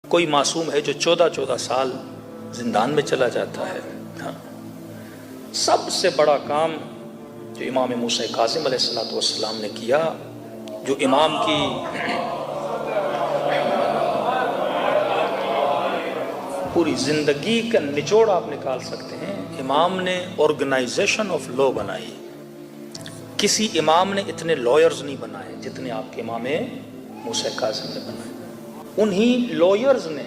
کوئی معصوم ہے جو 14 سال زندان میں چلا جاتا ہے؟ ہاں، سب سے بڑا کام جو امام موسیٰ کاظم علیہ السلام نے کیا، جو امام کی پوری زندگی کا نچوڑ آپ نکال سکتے ہیں، امام نے آرگنائزیشن آف لا بنائی۔ کسی امام نے اتنے لائرز نہیں بنائے جتنے آپ کے امام موسیٰ کاظم نے بنائے۔ انہی لائرز نے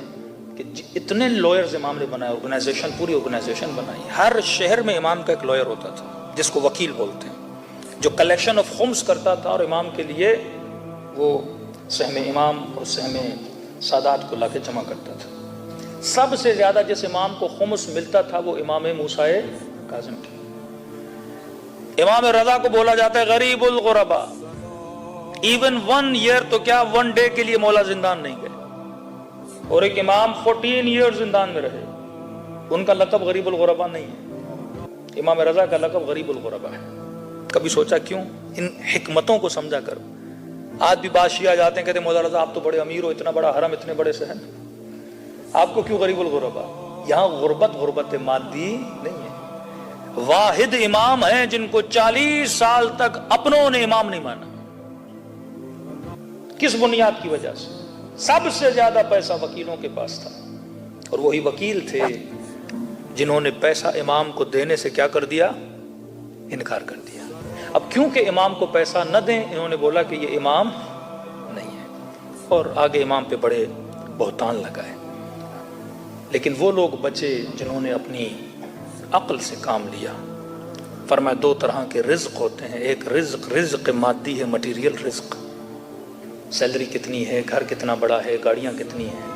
کہ اتنے لائرز امام نے بنائے، آرگنائزیشن، پوری آرگنائزیشن بنائی۔ ہر شہر میں امام کا ایک لائر ہوتا تھا جس کو وکیل بولتے ہیں، جو کلیکشن آف خمس کرتا تھا اور امام کے لیے وہ سہم امام اور سہم سادات کو لا کے جمع کرتا تھا۔ سب سے زیادہ جس امام کو خمس ملتا تھا وہ امام موسیٰ کاظم تھے۔ امام رضا کو بولا جاتا ہے غریب الغربا، ایون 1 ایئر تو کیا 1 ڈے کے لیے مولا زندان نہیں گئے، اور ایک امام 14 ایئر زندان میں رہے، ان کا لقب غریب الغربا نہیں ہے، امام رضا کا لقب غریب الغربا ہے۔ کبھی سوچا کیوں؟ ان حکمتوں کو سمجھا کر۔ آج بھی بادشاہ جاتے ہیں کہتے ہیں مولا رضا آپ تو بڑے امیر ہو، اتنا بڑا حرم، اتنے بڑے شہر، آپ کو کیوں غریب الغربا؟ یہاں غربت مادی نہیں ہے۔ واحد امام ہیں جن کو 40 سال تک اپنوں نے امام نہیں مانا۔ کس بنیاد کی وجہ سے؟ سب سے زیادہ پیسہ وکیلوں کے پاس تھا، اور وہی وکیل تھے جنہوں نے پیسہ امام کو دینے سے کیا کر دیا؟ انکار کر دیا۔ اب کیونکہ امام کو پیسہ نہ دیں، انہوں نے بولا کہ یہ امام نہیں ہے، اور آگے امام پہ بڑے بہتان لگائے۔ لیکن وہ لوگ بچے جنہوں نے اپنی عقل سے کام لیا۔ فرمایا 2 طرح کے رزق ہوتے ہیں، ایک رزق مادی ہے، مٹیریل رزق، سیلری کتنی ہے، گھر کتنا بڑا ہے، گاڑیاں کتنی ہیں۔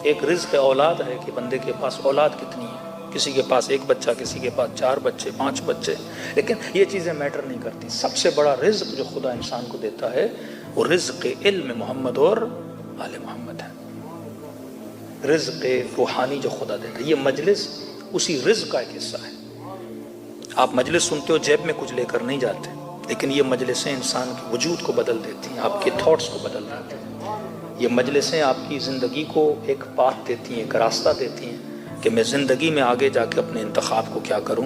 ایک رزق اولاد ہے کہ بندے کے پاس اولاد کتنی ہے، کسی کے پاس 1 بچہ، کسی کے پاس 4 بچے، 5 بچے، لیکن یہ چیزیں میٹر نہیں کرتی۔ سب سے بڑا رزق جو خدا انسان کو دیتا ہے وہ رزق علم محمد اور آل محمد ہے، رزق روحانی جو خدا دیتا ہے۔ یہ مجلس اسی رزق کا ایک حصہ ہے۔ آپ مجلس سنتے ہو جیب میں کچھ لے کر نہیں جاتے، لیکن یہ مجلسیں انسان کے وجود کو بدل دیتی ہیں، آپ کے تھاٹس کو بدل دیتی ہیں۔ یہ مجلسیں آپ کی زندگی کو ایک پاتھ دیتی ہیں، ایک راستہ دیتی ہیں کہ میں زندگی میں آگے جا کے اپنے انتخاب کو کیا کروں،